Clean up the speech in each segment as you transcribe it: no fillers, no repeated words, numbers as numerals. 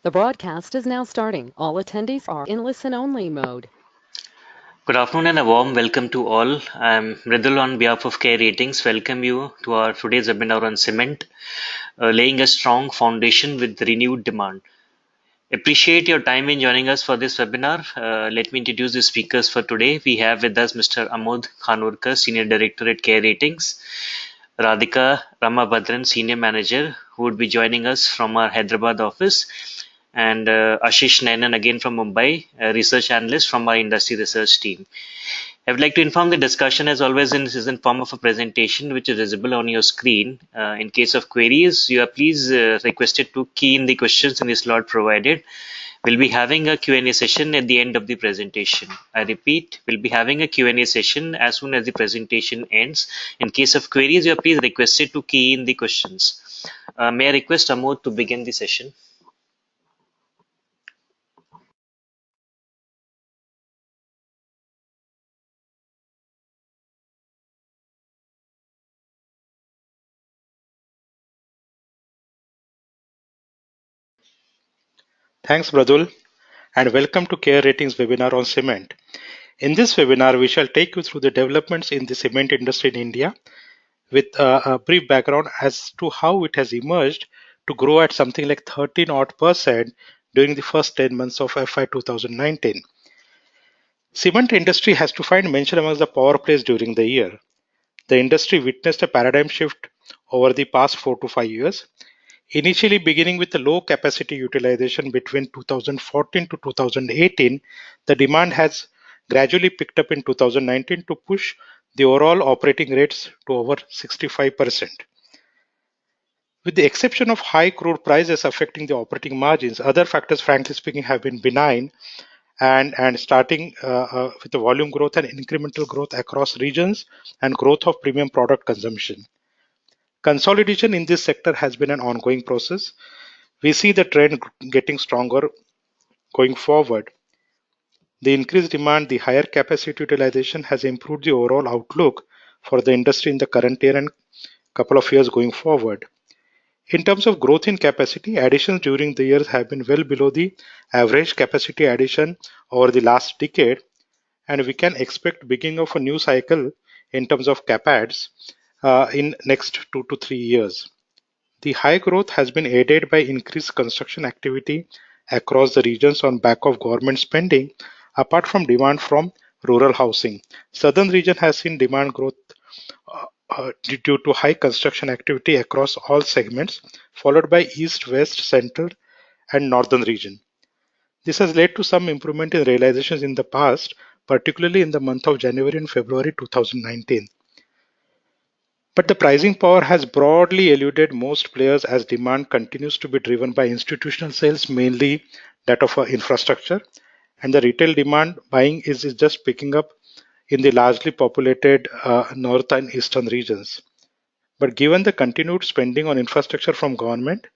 The broadcast is now starting. All attendees are in listen-only mode. Good afternoon and a warm welcome to all. I'm Mridul on behalf of Care Ratings. Welcome you to our today's webinar on cement, laying a strong foundation with renewed demand. Appreciate your time in joining us for this webinar. Let me introduce the speakers for today. We have with us Mr. Amod Khanorkar, Senior Director at Care Ratings, Radhika Ramabhadran, Senior Manager, who would be joining us from our Hyderabad office, and Ashish Nainan again from Mumbai, a research analyst from our industry research team. I would like to inform the discussion, as always, is in form of a presentation which is visible on your screen. In case of queries, you are please requested to key in the questions in the slot provided. We'll be having a Q&A session at the end of the presentation. I repeat, we'll be having a Q&A session as soon as the presentation ends. In case of queries, you are please requested to key in the questions. May I request Amod to begin the session? Thanks, Bradul, and welcome to Care Ratings webinar on cement. In this webinar, we shall take you through the developments in the cement industry in India with a brief background as to how it has emerged to grow at something like 13 odd percent during the first 10 months of FY 2019. Cement industry has to find mention amongst the power plays during the year. The industry witnessed a paradigm shift over the past 4 to 5 years. Initially beginning with a low capacity utilization between 2014 to 2018, the demand has gradually picked up in 2019 to push the overall operating rates to over 65%. With the exception of high crude prices affecting the operating margins, other factors, frankly speaking, have been benign and starting with the volume growth and incremental growth across regions and growth of premium product consumption. Consolidation in this sector has been an ongoing process. We see the trend getting stronger going forward. The increased demand, the higher capacity utilization has improved the overall outlook for the industry in the current year and couple of years going forward. In terms of growth in capacity, additions during the years have been well below the average capacity addition over the last decade, and we can expect beginning of a new cycle in terms of CapEx in next 2 to 3 years. The high growth has been aided by increased construction activity across the regions on back of government spending, apart from demand from rural housing. Southern region has seen demand growth due to high construction activity across all segments, followed by East, West, Central, and Northern region. This has led to some improvement in realizations in the past, particularly in the month of January and February 2019. But the pricing power has broadly eluded most players as demand continues to be driven by institutional sales, mainly that of infrastructure, and the retail demand buying is just picking up in the largely populated north and eastern regions. But given the continued spending on infrastructure from government,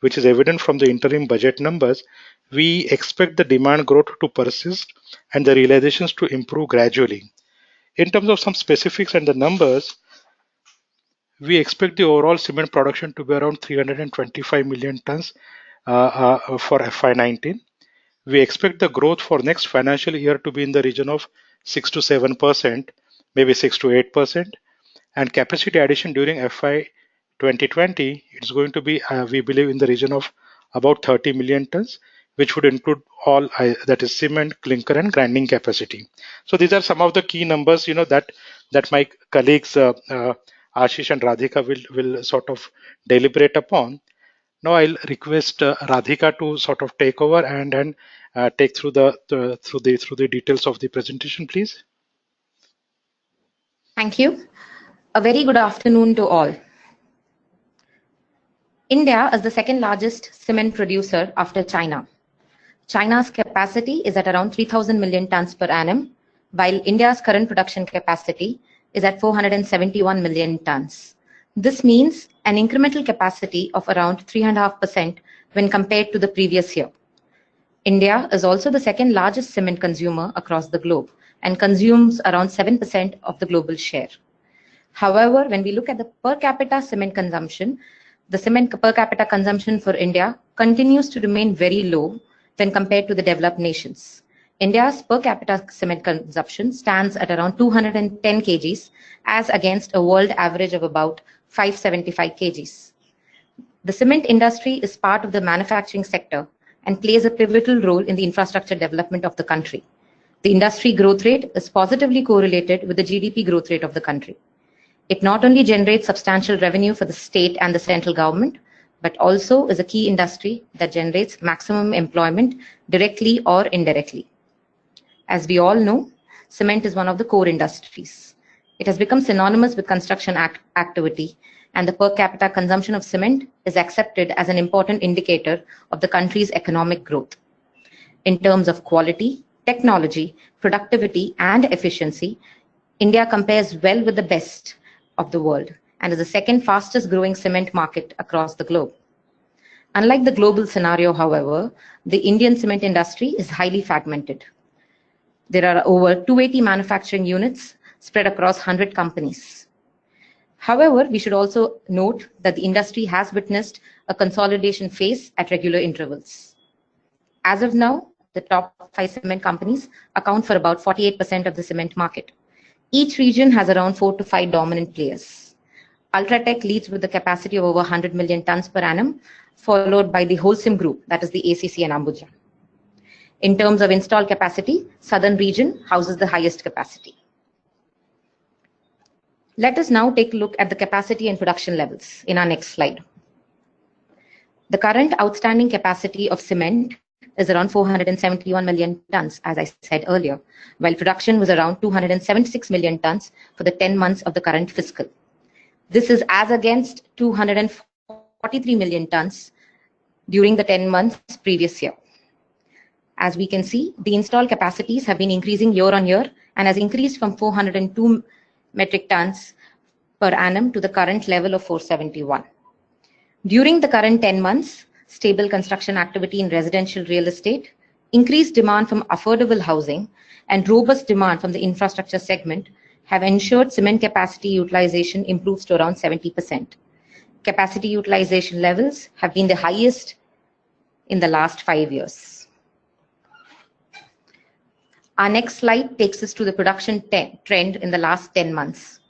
which is evident from the interim budget numbers, we expect the demand growth to persist and the realizations to improve gradually. In terms of some specifics and the numbers, we expect the overall cement production to be around 325 million tons for FY19. We expect the growth for next financial year to be in the region of 6 to 7%, maybe 6 to 8%. And capacity addition during FY 2020, it's going to be, we believe, in the region of about 30 million tons, which would include all that is cement, clinker, and grinding capacity. So these are some of the key numbers, that my colleagues Ashish and Radhika will sort of deliberate upon. Now I'll request Radhika to sort of take over and take through the details of the presentation, please. Thank you. A very good afternoon to all. India is the second largest cement producer after China. China's capacity is at around 3,000 million tons per annum, while India's current production capacity is at 471 million tons. This means an incremental capacity of around 3.5% when compared to the previous year. India is also the second largest cement consumer across the globe and consumes around 7% of the global share. However, when we look at the per capita cement consumption, the cement per capita consumption for India continues to remain very low when compared to the developed nations. India's per capita cement consumption stands at around 210 kgs as against a world average of about 575 kgs. The cement industry is part of the manufacturing sector and plays a pivotal role in the infrastructure development of the country. The industry growth rate is positively correlated with the GDP growth rate of the country. It not only generates substantial revenue for the state and the central government, but also is a key industry that generates maximum employment directly or indirectly. As we all know, cement is one of the core industries. It has become synonymous with construction activity, and the per capita consumption of cement is accepted as an important indicator of the country's economic growth. In terms of quality, technology, productivity, and efficiency, India compares well with the best of the world and is the second fastest growing cement market across the globe. Unlike the global scenario, however, the Indian cement industry is highly fragmented. There are over 280 manufacturing units spread across 100 companies. However, we should also note that the industry has witnessed a consolidation phase at regular intervals. As of now, the top 5 cement companies account for about 48% of the cement market. Each region has around 4 to 5 dominant players. Ultratech leads with a capacity of over 100 million tons per annum, followed by the Wholesome Group, that is the ACC and Ambuja. In terms of installed capacity, Southern region houses the highest capacity. Let us now take a look at the capacity and production levels in our next slide. The current outstanding capacity of cement is around 471 million tons, as I said earlier, while production was around 276 million tons for the 10 months of the current fiscal. This is as against 243 million tons during the 10 months previous year. As we can see, the installed capacities have been increasing year on year and has increased from 402 metric tons per annum to the current level of 471. During the current 10 months, stable construction activity in residential real estate, increased demand from affordable housing, and robust demand from the infrastructure segment have ensured cement capacity utilization improves to around 70%. Capacity utilization levels have been the highest in the last 5 years. Our next slide takes us to the production trend in the last 10 months.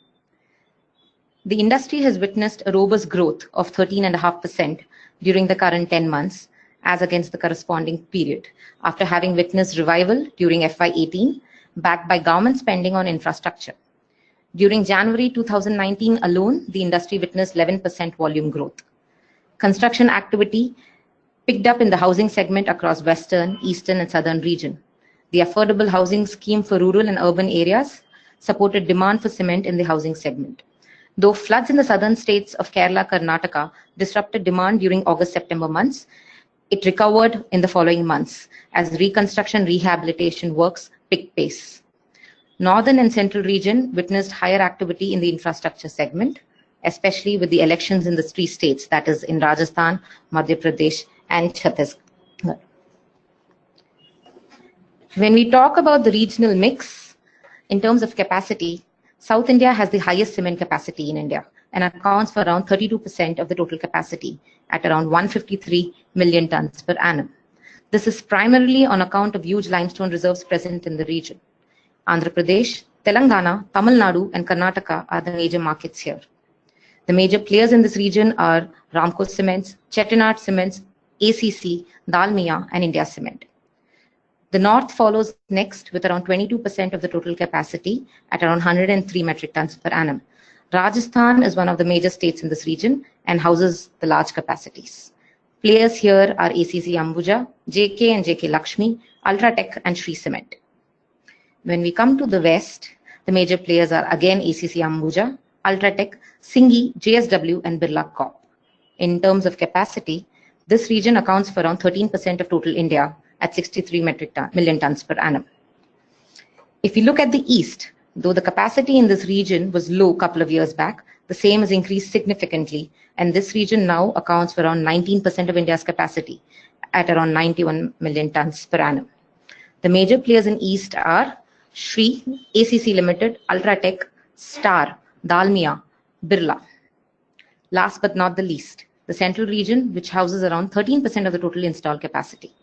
The industry has witnessed a robust growth of 13.5% during the current 10 months as against the corresponding period, after having witnessed revival during FY18, backed by government spending on infrastructure. During January 2019 alone, the industry witnessed 11% volume growth. Construction activity picked up in the housing segment across western, eastern, and southern region. The affordable housing scheme for rural and urban areas supported demand for cement in the housing segment. Though floods in the southern states of Kerala, Karnataka disrupted demand during August-September months, it recovered in the following months as reconstruction rehabilitation works picked pace. Northern and central region witnessed higher activity in the infrastructure segment, especially with the elections in the 3 states, that is in Rajasthan, Madhya Pradesh, and Chhattisgarh. When we talk about the regional mix, in terms of capacity, South India has the highest cement capacity in India and accounts for around 32% of the total capacity at around 153 million tons per annum. This is primarily on account of huge limestone reserves present in the region. Andhra Pradesh, Telangana, Tamil Nadu, and Karnataka are the major markets here. The major players in this region are Ramco Cements, Chettinad Cements, ACC, Dalmia, and India Cement. The north follows next with around 22% of the total capacity at around 103 metric tons per annum. Rajasthan is one of the major states in this region and houses the large capacities. Players here are ACC Ambuja, JK and JK Lakshmi, Ultratech, and Shree Cement. When we come to the west, the major players are again ACC Ambuja, Ultratech, Singhi, JSW, and Birla Corp. In terms of capacity, this region accounts for around 13% of total India at 63 million tons per annum. If we look at the east, though the capacity in this region was low a couple of years back, the same has increased significantly, and this region now accounts for around 19% of India's capacity at around 91 million tons per annum. The major players in east are Shree, ACC Limited, Ultratech, Star, Dalmia, Birla. Last but not the least, the central region, which houses around 13% of the total installed capacity.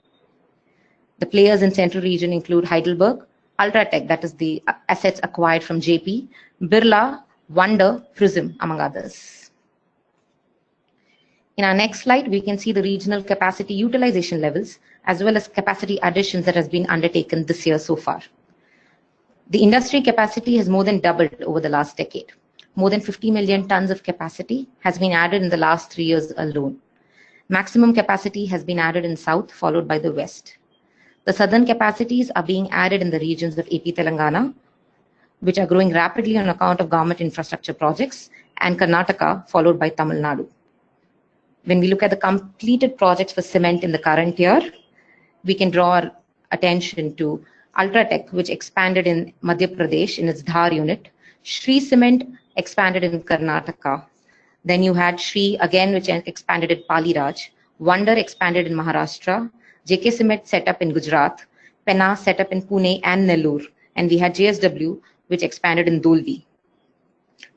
The players in central region include Heidelberg, Ultratech, that is the assets acquired from JP, Birla, Wonder, Prism, among others. In our next slide, we can see the regional capacity utilization levels as well as capacity additions that has been undertaken this year so far. The industry capacity has more than doubled over the last decade. More than 50 million tons of capacity has been added in the last 3 years alone. Maximum capacity has been added in South, followed by the West. The southern capacities are being added in the regions of AP Telangana, which are growing rapidly on account of government infrastructure projects, and Karnataka, followed by Tamil Nadu. When we look at the completed projects for cement in the current year, we can draw our attention to Ultratech, which expanded in Madhya Pradesh in its Dhar unit. Shree Cement expanded in Karnataka. Then you had Shree again, which expanded in Paliraj. Wonder expanded in Maharashtra. JK Cement set up in Gujarat. Penna set up in Pune and Nellore. And we had JSW, which expanded in Dolvi.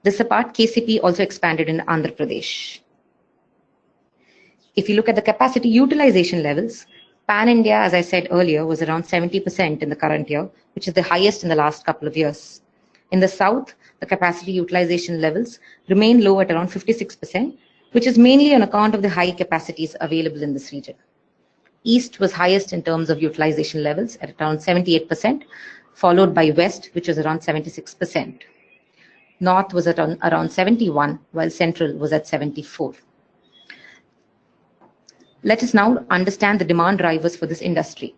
This apart, KCP also expanded in Andhra Pradesh. If you look at the capacity utilization levels, Pan India, as I said earlier, was around 70% in the current year, which is the highest in the last couple of years. In the South, the capacity utilization levels remain low at around 56%, which is mainly on account of the high capacities available in this region. East was highest in terms of utilization levels at around 78%, followed by West, which was around 76%. North was at around 71, while Central was at 74. Let us now understand the demand drivers for this industry.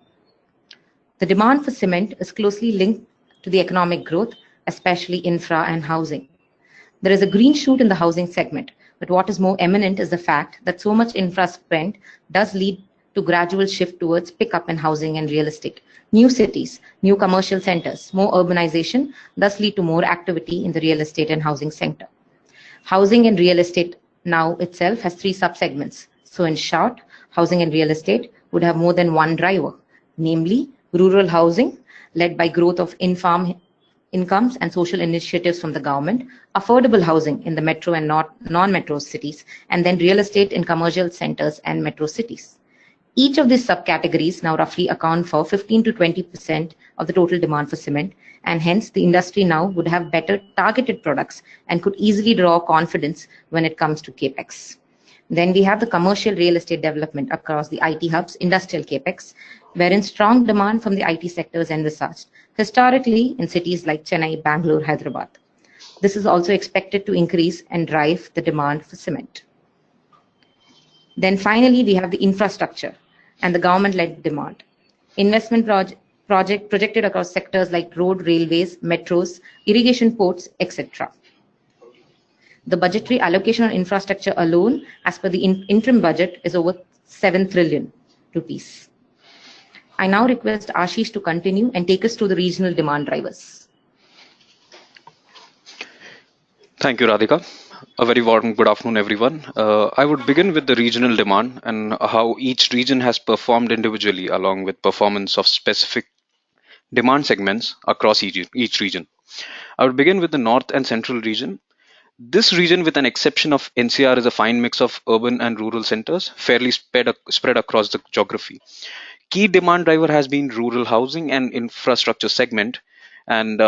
The demand for cement is closely linked to the economic growth, especially infra and housing. There is a green shoot in the housing segment, but what is more eminent is the fact that so much infra spend does lead to gradual shift towards pickup in housing and real estate. New cities, new commercial centers, more urbanization thus lead to more activity in the real estate and housing sector. Housing and real estate now itself has 3 subsegments. So in short, housing and real estate would have more than one driver, namely rural housing, led by growth of in-farm incomes and social initiatives from the government, affordable housing in the metro and non-metro cities, and then real estate in commercial centers and metro cities. Each of these subcategories now roughly account for 15 to 20% of the total demand for cement, and hence the industry now would have better targeted products and could easily draw confidence when it comes to capex. Then we have the commercial real estate development across the IT hubs, industrial capex, wherein strong demand from the IT sectors envisaged, historically in cities like Chennai, Bangalore, Hyderabad. This is also expected to increase and drive the demand for cement. Then finally, we have the infrastructure and the government-led demand. Investment projected across sectors like road, railways, metros, irrigation ports, etc. The budgetary allocation on infrastructure alone, as per the interim budget, is over 7 trillion rupees. I now request Ashish to continue and take us through the regional demand drivers. Thank you, Radhika. A very warm good afternoon, everyone. I would begin with the regional demand and how each region has performed individually, along with performance of specific demand segments across each region. I would begin with the North and Central region. This region, with an exception of NCR, is a fine mix of urban and rural centers, fairly spread across the geography. Key demand driver has been rural housing and infrastructure segment, and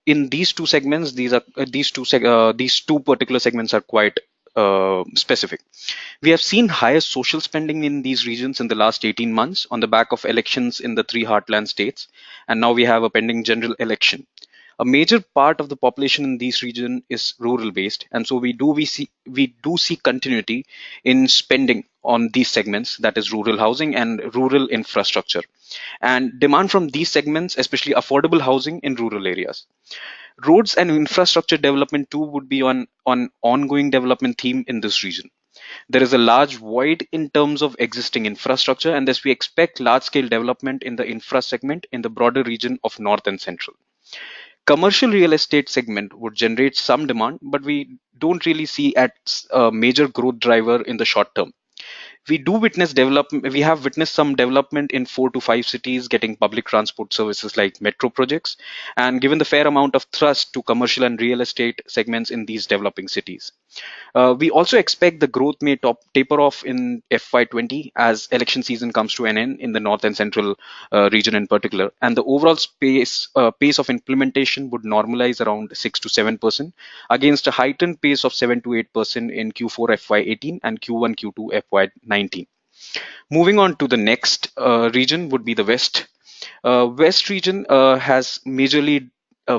in these two segments, these two particular segments are quite specific. We have seen higher social spending in these regions in the last 18 months on the back of elections in the 3 heartland states, and now we have a pending general election. A major part of the population in these regions is rural based, and so we do see continuity in spending on these segments, that is rural housing and rural infrastructure, and demand from these segments, especially affordable housing in rural areas. Roads and infrastructure development too would be on ongoing development theme in this region. There is a large void in terms of existing infrastructure, and thus we expect large scale development in the infra segment in the broader region of North and Central. Commercial real estate segment would generate some demand, but we don't really see as a major growth driver in the short term. we do witness development. We have witnessed some development in 4 to 5 cities getting public transport services like metro projects, and given the fair amount of thrust to commercial and real estate segments in these developing cities. We also expect the growth may taper off in FY20 as election season comes to an end in the north and central region in particular, and the overall pace of implementation would normalize around 6 to 7% against a heightened pace of 7 to 8% in Q4 FY18 and Q1 Q2 FY19. Moving on to the next region would be the West. West region has majorly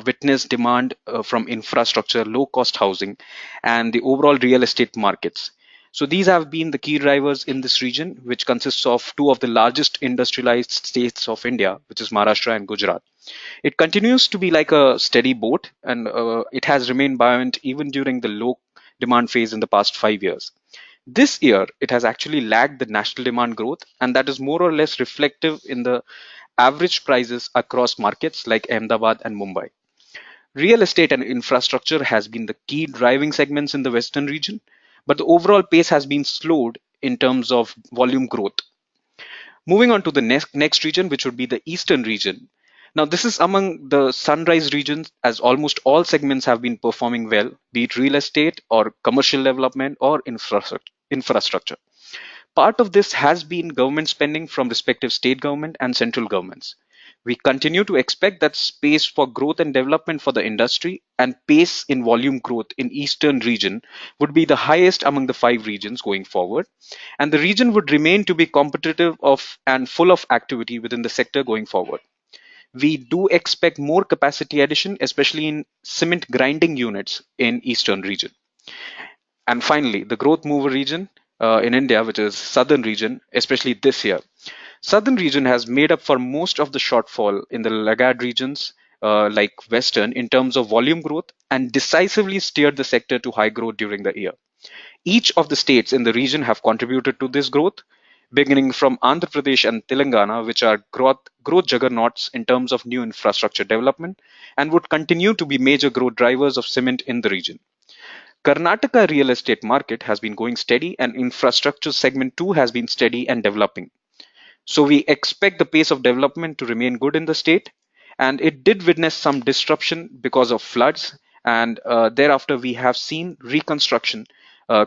witnessed demand from infrastructure, low-cost housing, and the overall real estate markets. So these have been the key drivers in this region, which consists of two of the largest industrialized states of India, which is Maharashtra and Gujarat. It continues to be like a steady boat, and it has remained buoyant even during the low demand phase in the past 5 years. This year, it has actually lagged the national demand growth, and that is more or less reflective in the average prices across markets like Ahmedabad and Mumbai. Real estate and infrastructure has been the key driving segments in the western region, but the overall pace has been slowed in terms of volume growth. Moving on to the next region, which would be the eastern region. Now, this is among the sunrise regions as almost all segments have been performing well, be it real estate or commercial development or infrastructure. Part of this has been government spending from respective state government and central governments. We continue to expect that space for growth and development for the industry and pace in volume growth in eastern region would be the highest among the 5 regions going forward, and the region would remain to be competitive of and full of activity within the sector going forward. We do expect more capacity addition, especially in cement grinding units in eastern region. And finally, the growth mover region in India, which is southern region, especially this year. Southern region has made up for most of the shortfall in the laggard regions like Western in terms of volume growth and decisively steered the sector to high growth during the year. Each of the states in the region have contributed to this growth, beginning from Andhra Pradesh and Telangana, which are growth juggernauts in terms of new infrastructure development and would continue to be major growth drivers of cement in the region. Karnataka real estate market has been going steady and infrastructure segment too has been steady and developing. So we expect the pace of development to remain good in the state, and it did witness some disruption because of floods, and thereafter we have seen reconstruction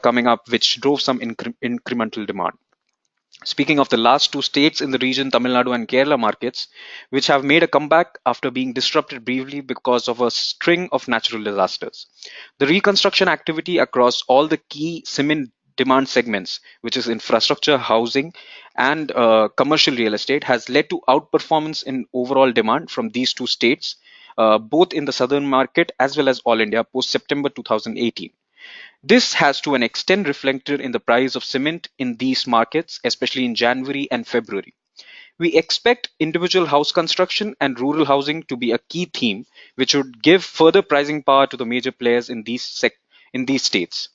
coming up, which drove some incremental demand. Speaking of the last 2 states in the region, Tamil Nadu and Kerala markets, which have made a comeback after being disrupted briefly because of a string of natural disasters. The reconstruction activity across all the key cement demand segments, which is infrastructure, housing, and commercial real estate, has led to outperformance in overall demand from these 2 states, both in the southern market as well as all India post September 2018. This has to an extent reflected in the price of cement in these markets, especially in January and February. We expect individual house construction and rural housing to be a key theme, which would give further pricing power to the major players in these states.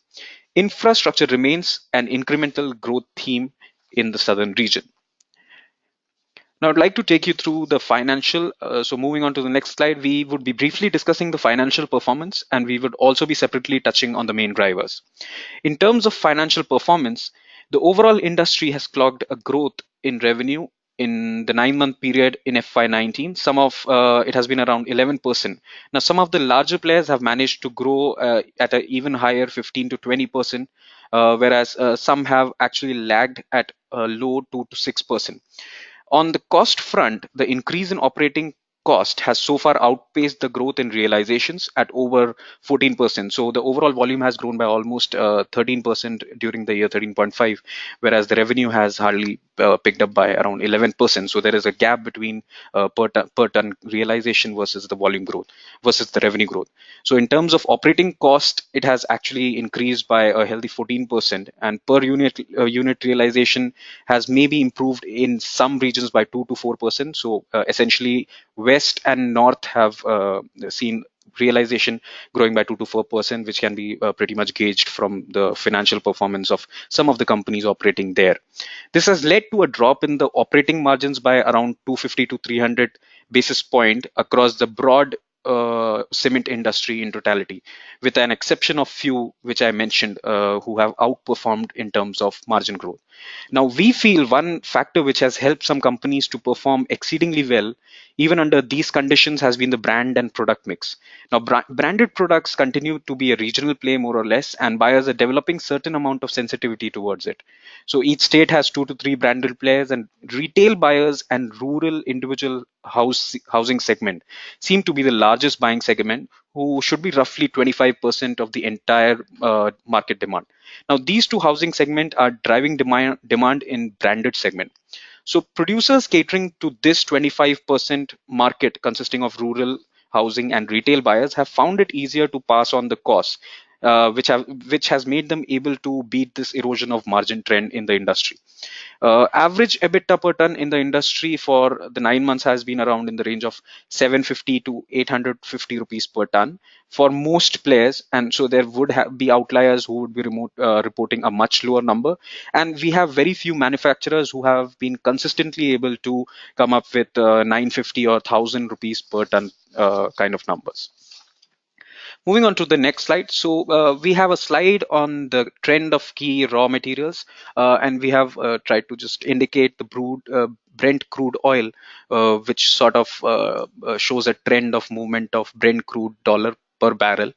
Infrastructure remains an incremental growth theme in the southern region. Now, I'd like to take you through the financial. So moving on to the next slide, we would be briefly discussing the financial performance, and we would also be separately touching on the main drivers. In terms of financial performance, the overall industry has clocked a growth in revenue in the 9-month period in FY19. Some of it has been around 11%. Now, some of the larger players have managed to grow at an even higher 15 to 20%, whereas some have actually lagged at a low 2 to 6%. On the cost front, the increase in operating cost has so far outpaced the growth in realizations at over 14%. So the overall volume has grown by almost 13% during the year, 13.5, whereas the revenue has hardly picked up by around 11%. So there is a gap between per ton realization versus the volume growth versus the revenue growth. So in terms of operating cost, it has actually increased by a healthy 14%, and per unit realization has maybe improved in some regions by 2 to 4%. So essentially, West and North have seen realization growing by 2 to 4%, which can be pretty much gauged from the financial performance of some of the companies operating there. This has led to a drop in the operating margins by around 250 to 300 basis point across the broad cement industry in totality, with an exception of few which I mentioned who have outperformed in terms of margin growth. Now, we feel one factor which has helped some companies to perform exceedingly well, even under these conditions, has been the brand and product mix. Now, branded products continue to be a regional play more or less, and buyers are developing certain amount of sensitivity towards it. So each state has 2 to 3 branded players, and retail buyers and rural individual housing segment seem to be the largest buying segment, who should be roughly 25% of the entire market demand. Now, these two housing segment are driving demand in branded segment. So producers catering to this 25% market consisting of rural housing and retail buyers have found it easier to pass on the costs, which has made them able to beat this erosion of margin trend in the industry. Average EBITDA per ton in the industry for the 9 months has been around in the range of 750 to 850 rupees per ton for most players, and so there would be outliers who would be reporting a much lower number. And we have very few manufacturers who have been consistently able to come up with 950 or 1000 rupees per ton kind of numbers. Moving on to the next slide. So we have a slide on the trend of key raw materials, and we have tried to just indicate the Brent crude oil, which sort of shows a trend of movement of Brent crude dollar per barrel.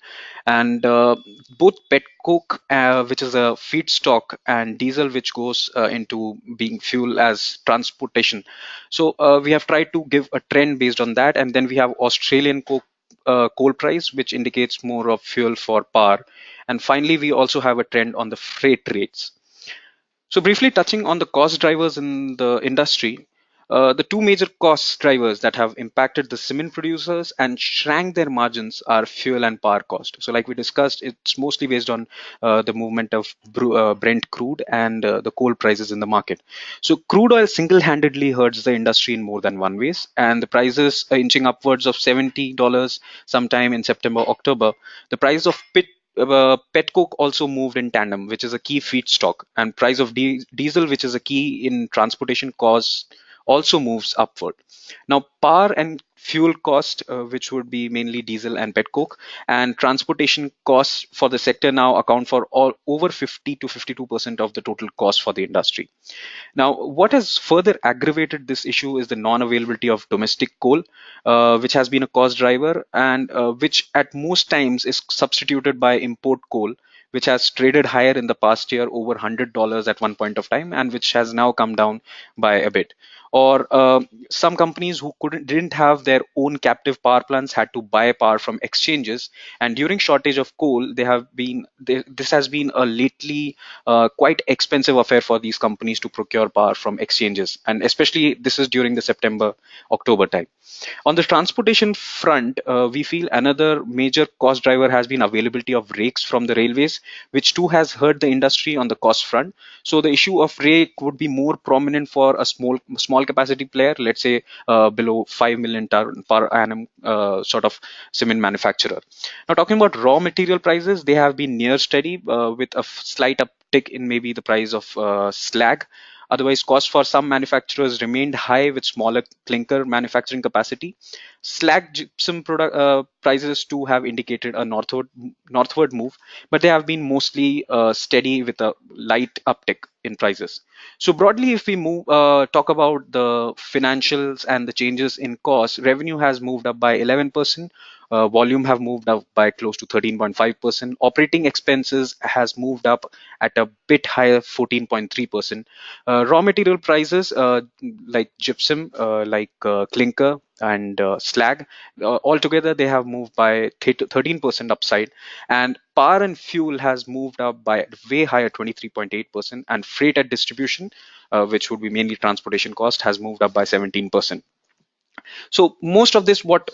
And both pet coke, which is a feedstock, and diesel, which goes into being fuel as transportation. So we have tried to give a trend based on that. And then we have Australian coal price, which indicates more of fuel for power. And finally, we also have a trend on the freight rates. So briefly touching on the cost drivers in the industry, the two major cost drivers that have impacted the cement producers and shrank their margins are fuel and power cost. So like we discussed, it's mostly based on the movement of Brent crude and the coal prices in the market. So crude oil single-handedly hurts the industry in more than one ways, and the prices are inching upwards of $70 sometime in September, October. The price of pet coke also moved in tandem, which is a key feedstock, and price of diesel, which is a key in transportation costs, also moves upward. Now, power and fuel cost, which would be mainly diesel and pet coke, and transportation costs for the sector now account for all over 50 to 52% of the total cost for the industry. Now, what has further aggravated this issue is the non-availability of domestic coal, which has been a cost driver, and which at most times is substituted by import coal, which has traded higher in the past year, over $100 at one point of time, and which has now come down by a bit. Or some companies who didn't have their own captive power plants had to buy power from exchanges, and during shortage of coal, this has been a lately quite expensive affair for these companies to procure power from exchanges, and especially this is during the September October time. On the transportation front, we feel another major cost driver has been availability of rakes from the railways, which too has hurt the industry on the cost front. So the issue of rake would be more prominent for a small capacity player, let's say below 5 million ton per annum sort of cement manufacturer. Now, talking about raw material prices, they have been near steady with a slight uptick in maybe the price of slag. Otherwise, costs for some manufacturers remained high with smaller clinker manufacturing capacity. Slag gypsum prices too have indicated a northward move, but they have been mostly steady with a light uptick in prices. So broadly, if we talk about the financials and the changes in cost, revenue has moved up by 11%. Volume have moved up by close to 13.5%. Operating expenses has moved up at a bit higher, 14.3%. Raw material prices like gypsum, clinker and slag, altogether they have moved by 13% upside, and power and fuel has moved up by way higher, 23.8%, and freight at distribution, which would be mainly transportation cost, has moved up by 17%. So most of this, what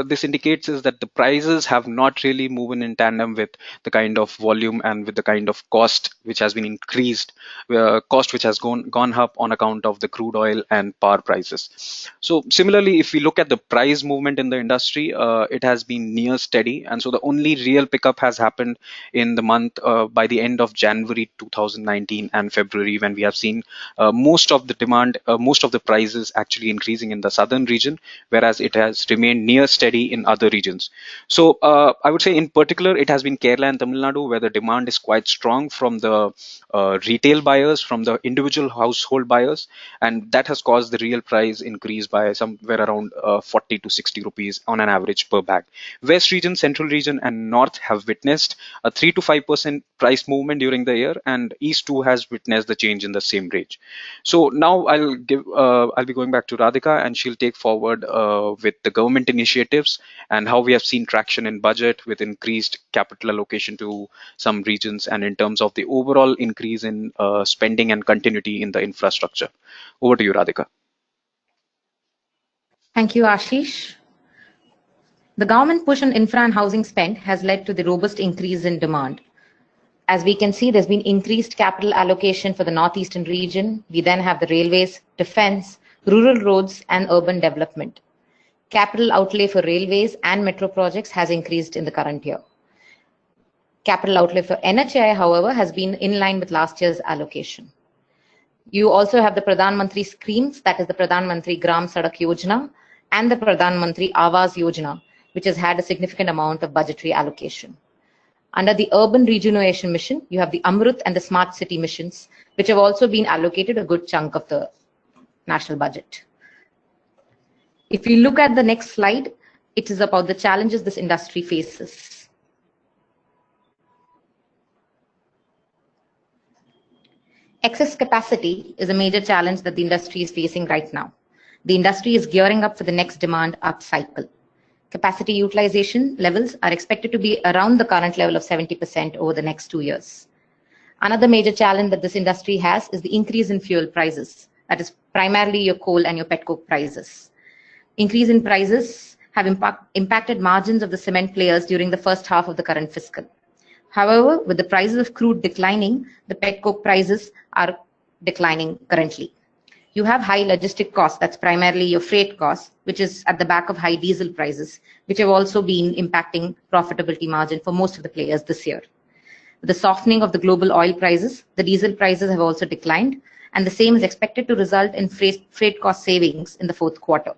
this indicates is that the prices have not really moved in tandem with the kind of volume and with the kind of cost which has been increased, cost which has gone up on account of the crude oil and power prices. So similarly, if we look at the price movement in the industry, it has been near steady, and so the only real pickup has happened in the month by the end of January 2019 and February, when we have seen most of the demand, most of the prices actually increasing in the southern region, whereas it has remained near steady in other regions. So I would say in particular, it has been Kerala and Tamil Nadu where the demand is quite strong from the retail buyers, from the individual household buyers, and that has caused the real price increase by somewhere around 40 to 60 rupees on an average per bag. West region, central region, and north have witnessed a 3 to 5% price movement during the year, and east too has witnessed the change in the same range. So now I'll be going back to Radhika, and she'll take forward with the government initiatives and how we have seen traction in budget with increased capital allocation to some regions, and in terms of the overall increase in spending and continuity in the infrastructure. Over to you, Radhika. Thank you, Ashish. The government push on infra and housing spend has led to the robust increase in demand. As we can see, there's been increased capital allocation for the northeastern region. We then have the railways, defense, rural roads, and urban development. Capital outlay for railways and metro projects has increased in the current year. Capital outlay for NHAI, however, has been in line with last year's allocation. You also have the Pradhan Mantri schemes, that is the Pradhan Mantri Gram Sadak Yojana and the Pradhan Mantri Awas Yojana, which has had a significant amount of budgetary allocation. Under the Urban Regeneration Mission, you have the Amrut and the Smart City missions, which have also been allocated a good chunk of the national budget. If you look at the next slide, it is about the challenges this industry faces. Excess capacity is a major challenge that the industry is facing right now. The industry is gearing up for the next demand up cycle. Capacity utilization levels are expected to be around the current level of 70% over the next 2 years. Another major challenge that this industry has is the increase in fuel prices. That is primarily your coal and your petcoke prices. Increase in prices have impacted margins of the cement players during the first half of the current fiscal. However, with the prices of crude declining, the petcoke prices are declining currently. You have high logistic costs, that's primarily your freight costs, which is at the back of high diesel prices, which have also been impacting profitability margin for most of the players this year. With the softening of the global oil prices, the diesel prices have also declined, and the same is expected to result in freight cost savings in the fourth quarter.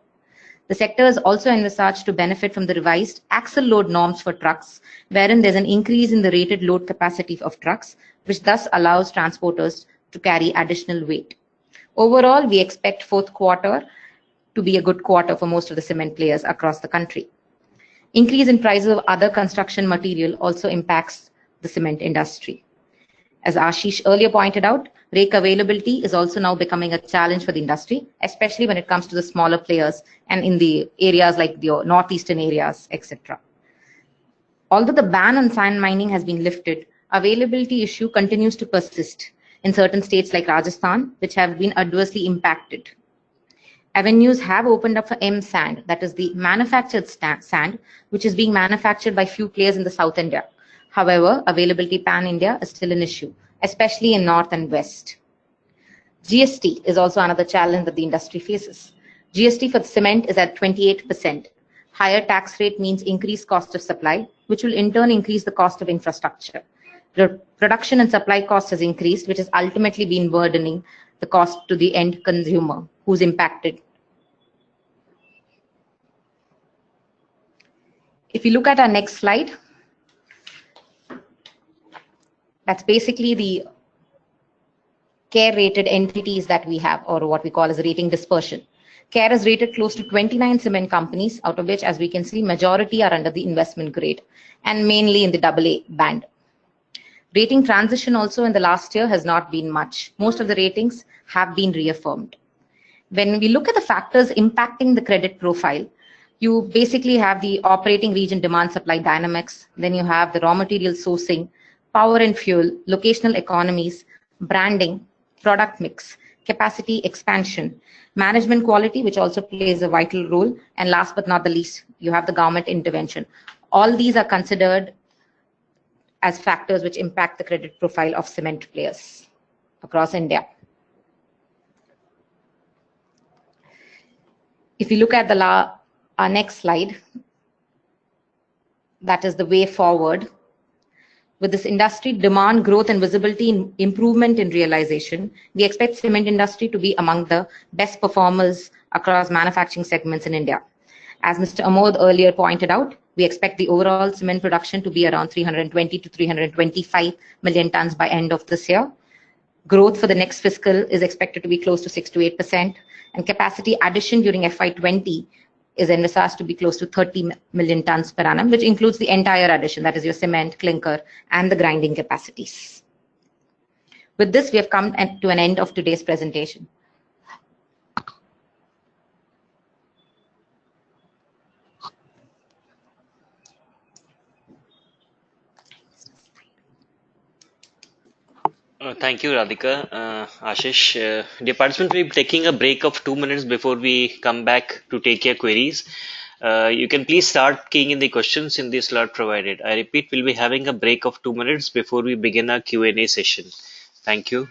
The sector is also envisaged to benefit from the revised axle load norms for trucks, wherein there's an increase in the rated load capacity of trucks, which thus allows transporters to carry additional weight. Overall, we expect fourth quarter to be a good quarter for most of the cement players across the country. Increase in prices of other construction material also impacts the cement industry. As Ashish earlier pointed out, rake availability is also now becoming a challenge for the industry, especially when it comes to the smaller players and in the areas like the northeastern areas, etc. Although the ban on sand mining has been lifted, availability issue continues to persist in certain states like Rajasthan, which have been adversely impacted. Avenues have opened up for M sand, that is the manufactured sand, which is being manufactured by few players in the South India. However, availability pan-India is still an issue, especially in North and West. GST is also another challenge that the industry faces. GST for cement is at 28%. Higher tax rate means increased cost of supply, which will in turn increase the cost of infrastructure. The production and supply cost has increased, which has ultimately been burdening the cost to the end consumer, who's impacted. If you look at our next slide, that's basically the CARE rated entities that we have, or what we call as rating dispersion. CARE has rated close to 29 cement companies, out of which, as we can see, majority are under the investment grade and mainly in the AA band. Rating transition also in the last year has not been much. Most of the ratings have been reaffirmed. When we look at the factors impacting the credit profile, you basically have the operating region demand supply dynamics, then you have the raw material sourcing, power and fuel, locational economies, branding, product mix, capacity expansion, management quality, which also plays a vital role, and last but not the least, you have the government intervention. All these are considered as factors which impact the credit profile of cement players across India. If you look at our next slide, that is the way forward. With this industry demand growth and visibility in improvement in realization, we expect cement industry to be among the best performers across manufacturing segments in India. As Mr. Amod earlier pointed out, we expect the overall cement production to be around 320 to 325 million tons by end of this year. Growth for the next fiscal is expected to be close to 6 to 8%, and capacity addition during FY20 is envisaged to be close to 30 million tons per annum, which includes the entire addition, that is your cement, clinker, and the grinding capacities. With this, we have come to an end of today's presentation. Thank you, Radhika. Ashish, dear participants, we'll be taking a break of 2 minutes before we come back to take your queries. You can please start keying in the questions in the slot provided. I repeat, we'll be having a break of 2 minutes before we begin our Q&A session. Thank you.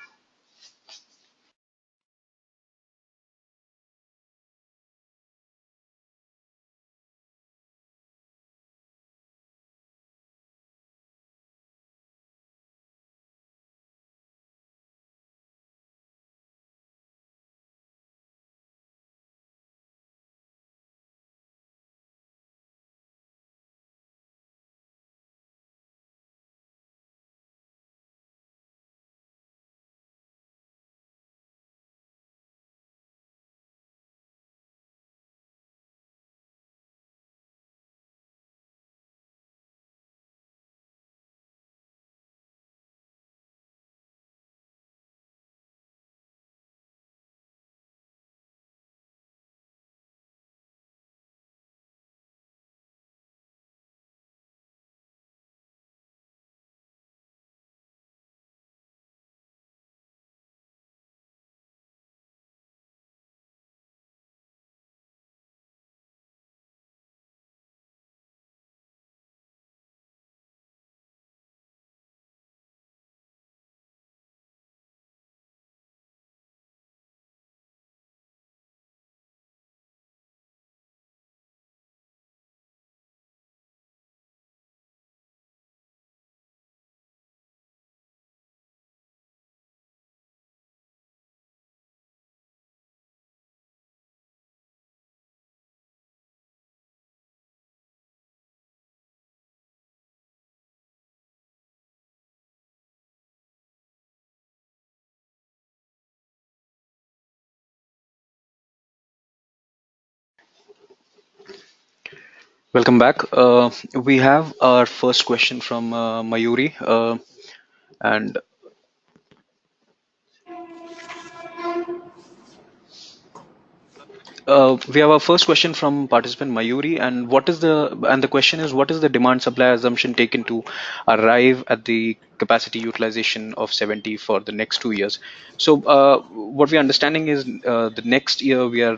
Welcome back. We have our first question from Mayuri, and we have our first question from participant Mayuri, and the question is, what is the demand supply assumption taken to arrive at the capacity utilization of 70 for the next 2 years? So what we are understanding is the next year we are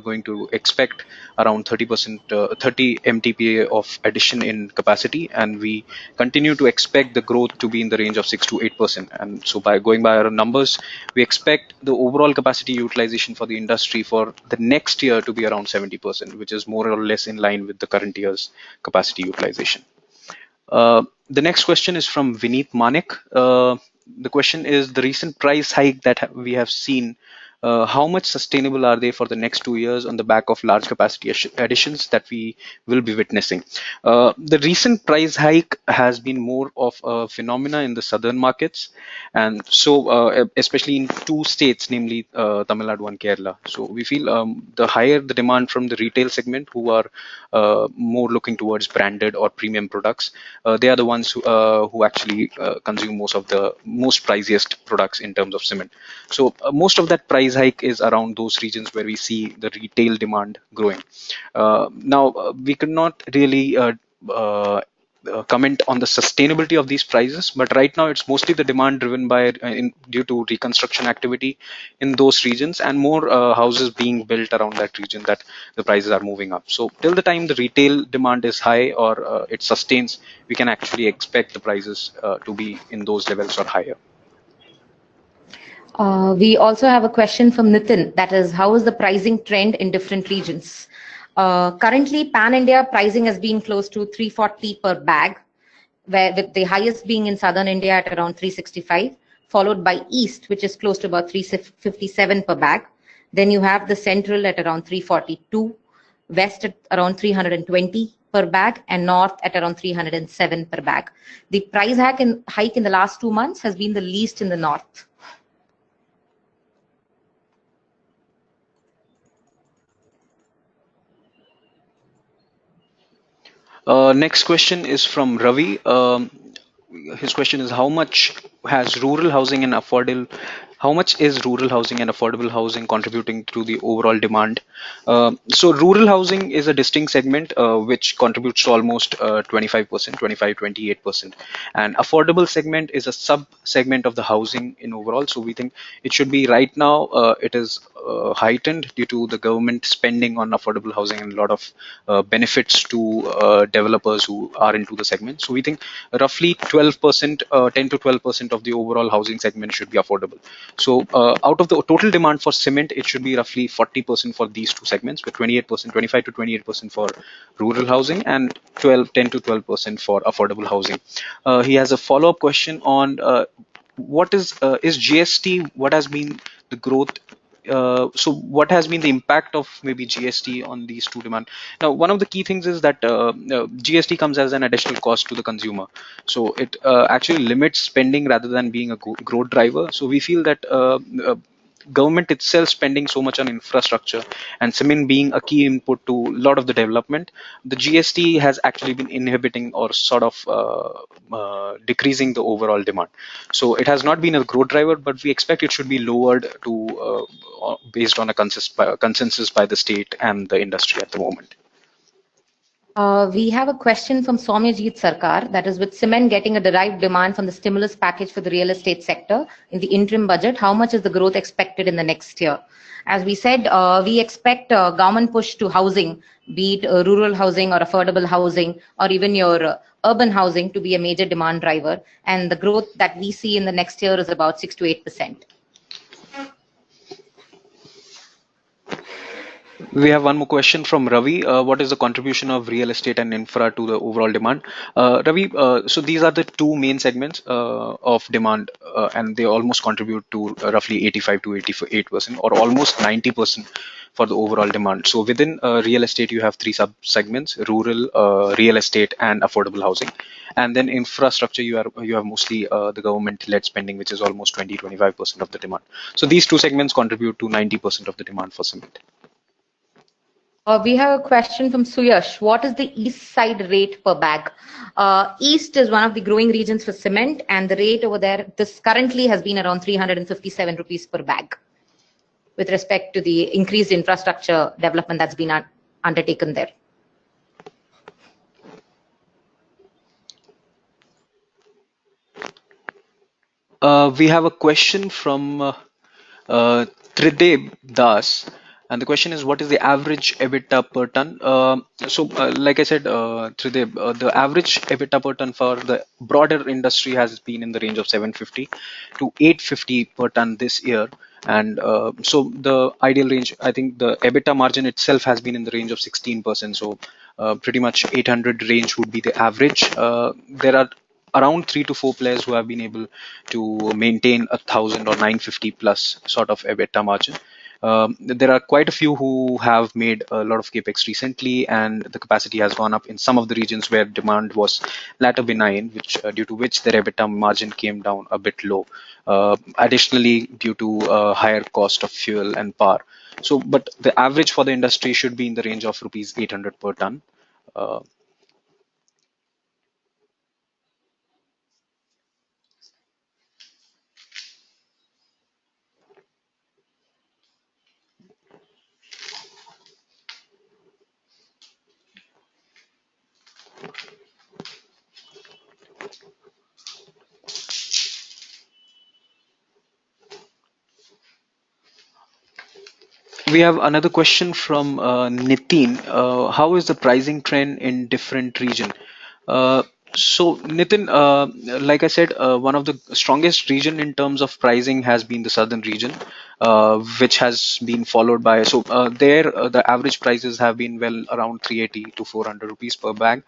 going to expect around 30%, 30 MTPA of addition in capacity, and we continue to expect the growth to be in the range of 6 to 8%. And so by going by our numbers, we expect the overall capacity utilization for the industry for the next year to be around 70%, which is more or less in line with the current year's capacity utilization. The next question is from Vineet Manik. The question is, the recent price hike that we have seen, how much sustainable are they for the next 2 years on the back of large capacity additions that we will be witnessing? The recent price hike has been more of a phenomena in the southern markets, and so especially in two states, namely Tamil Nadu and Kerala. So we feel the higher the demand from the retail segment, who are more looking towards branded or premium products, they are the ones who actually consume most of the most priciest products in terms of cement. So most of that price hike is around those regions where we see the retail demand growing. Now, we could not really comment on the sustainability of these prices, but right now it's mostly the demand driven by due to reconstruction activity in those regions, and more houses being built around that region, that the prices are moving up. So till the time the retail demand is high or it sustains, we can actually expect the prices to be in those levels or higher. We also have a question from Nitin, that is, how is the pricing trend in different regions? Currently, pan-India pricing has been close to 340 per bag, where with the highest being in southern India at around 365, followed by east, which is close to about 357 per bag. Then you have the central at around 342, west at around 320 per bag, and north at around 307 per bag. The price hike in the last 2 months has been the least in the north. Next question is from Ravi. His question is how much is rural housing and affordable housing contributing to the overall demand? So rural housing is a distinct segment which contributes to almost 25%, 25, 28%. And affordable segment is a sub segment of the housing in overall. So we think it should be right now, it is heightened due to the government spending on affordable housing and a lot of benefits to developers who are into the segment. So we think roughly 12%, 10 to 12% of the overall housing segment should be affordable. So out of the total demand for cement, it should be roughly 40% for these two segments, with 28%, 25 to 28% for rural housing and 10 to 12% for affordable housing. He has a follow-up question on what is GST, what has been the growth, so what has been the impact of maybe GST on these two demand? Now, one of the key things is that GST comes as an additional cost to the consumer. So it actually limits spending rather than being a growth driver. So we feel that government itself spending so much on infrastructure and cement being a key input to a lot of the development, the GST has actually been inhibiting or sort of decreasing the overall demand. So it has not been a growth driver, but we expect it should be lowered to based on a consensus by the state and the industry at the moment. We have a question from Soumyajit Sarkar, that is, with cement getting a derived demand from the stimulus package for the real estate sector in the interim budget, how much is the growth expected in the next year? As we said, we expect government push to housing, be it rural housing or affordable housing or even your urban housing, to be a major demand driver. And the growth that we see in the next year is about 6 to 8%. We have one more question from Ravi. What is the contribution of real estate and infra to the overall demand? Ravi, so these are the two main segments of demand, and they almost contribute to roughly 85 to 88%, or almost 90% for the overall demand. So within real estate, you have three sub segments: rural, real estate, and affordable housing. And then infrastructure, you have mostly the government-led spending, which is almost 20-25% of the demand. So these two segments contribute to 90% of the demand for cement. We have a question from Suyash. What is the east side rate per bag? East is one of the growing regions for cement, and the rate over there, this currently has been around 357 rupees per bag, with respect to the increased infrastructure development that's been undertaken there. We have a question from Trideb Das. And the question is, what is the average EBITDA per ton? Like I said, Trideb, the average EBITDA per ton for the broader industry has been in the range of 750 to 850 per ton this year. And so the ideal range, I think the EBITDA margin itself has been in the range of 16%. So pretty much 800 range would be the average. There are around 3 to 4 players who have been able to maintain 1,000 or 950 plus sort of EBITDA margin. There are quite a few who have made a lot of capex recently, and the capacity has gone up in some of the regions where demand was latter benign, which due to which their EBITDA margin came down a bit low. Additionally, due to higher cost of fuel and power. So, but the average for the industry should be in the range of rupees 800 per ton. We have another question from Nitin. How is the pricing trend in different region? So Nitin, like I said, one of the strongest region in terms of pricing has been the southern region, which has been followed by, so there the average prices have been well around 380 to 400 rupees per bag,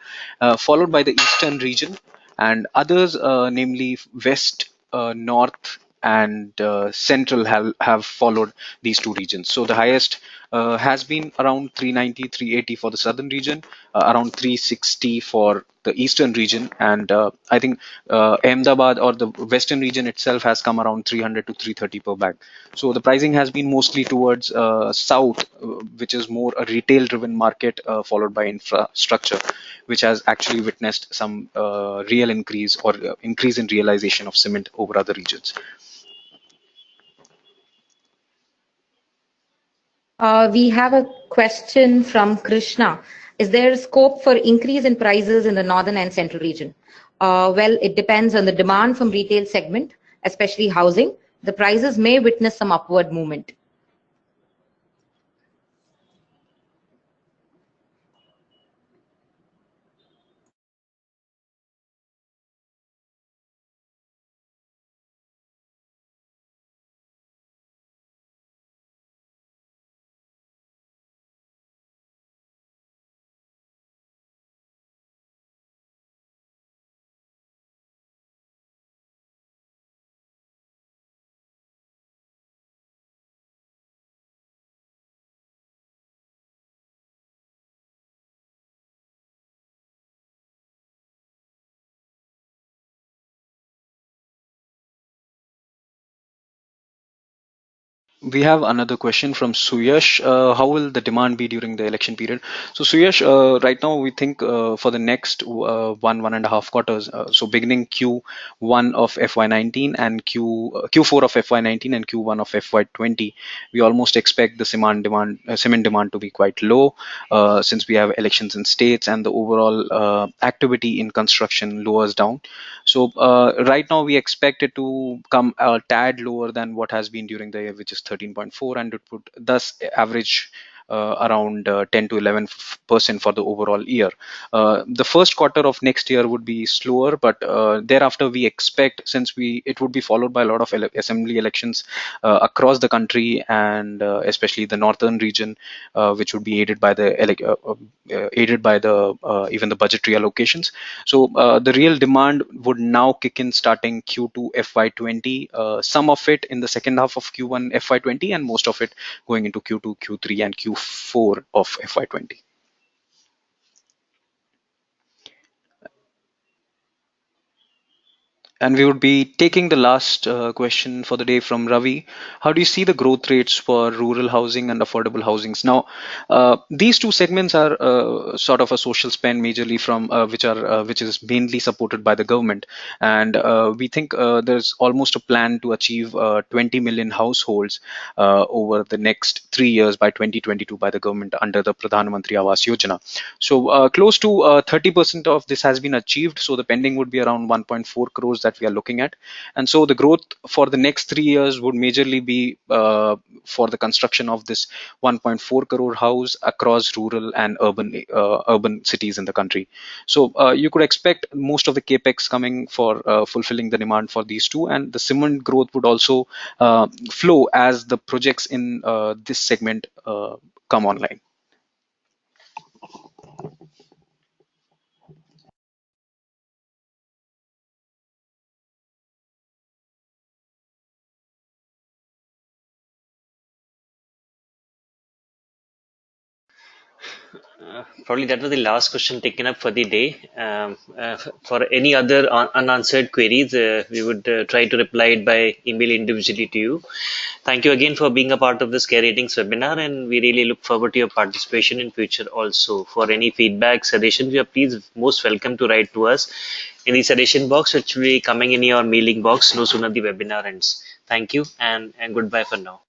followed by the eastern region, and others, namely West, North, and Central, have followed these two regions. So the highest has been around 390, 380 for the southern region, around 360 for the eastern region, and I think Ahmedabad or the western region itself has come around 300 to 330 per bag. So the pricing has been mostly towards south, which is more a retail driven market, followed by infrastructure, which has actually witnessed some real increase or increase in realization of cement over other regions. We have a question from Krishna. Is there scope for increase in prices in the northern and central region? Well, it depends on the demand from retail segment, especially housing. The prices may witness some upward movement. We have another question from Suyash. How will the demand be during the election period? So Suyash, right now we think for the next 1.5 quarters, so beginning Q1 of FY19 and Q4 of FY19 and Q1 of FY20, we almost expect the cement demand to be quite low, since we have elections in states and the overall activity in construction lowers down. So right now we expect it to come a tad lower than what has been during the year, which is 13.4, and it would thus average around 10 to 11% for the overall year. The first quarter of next year would be slower, but thereafter we expect, since it would be followed by a lot of assembly elections across the country, and especially the northern region, which would be aided by the even the budgetary allocations. So the real demand would now kick in starting Q2 FY20, some of it in the second half of Q1 FY20, and most of it going into Q2, Q3, and Q4 of FY20. And we would be taking the last question for the day from Ravi. How do you see the growth rates for rural housing and affordable housings? Now, these two segments are sort of a social spend majorly from which is mainly supported by the government, and we think there's almost a plan to achieve 20 million households over the next 3 years by 2022 by the government under the Pradhan Mantri Awas Yojana. So close to 30% of this has been achieved. So the pending would be around 1.4 crores that we are looking at. And so the growth for the next 3 years would majorly be for the construction of this 1.4 crore house across rural and urban cities in the country. So you could expect most of the capex coming for fulfilling the demand for these two, and the cement growth would also flow as the projects in this segment come online. Probably that was the last question taken up for the day. For any other unanswered queries, we would try to reply it by email individually to you. Thank you again for being a part of this Care Ratings webinar, and we really look forward to your participation in future also. For any feedback, suggestions, you are please most welcome to write to us in the suggestion box, which will be coming in your mailing box no sooner the webinar ends. Thank you, and goodbye for now.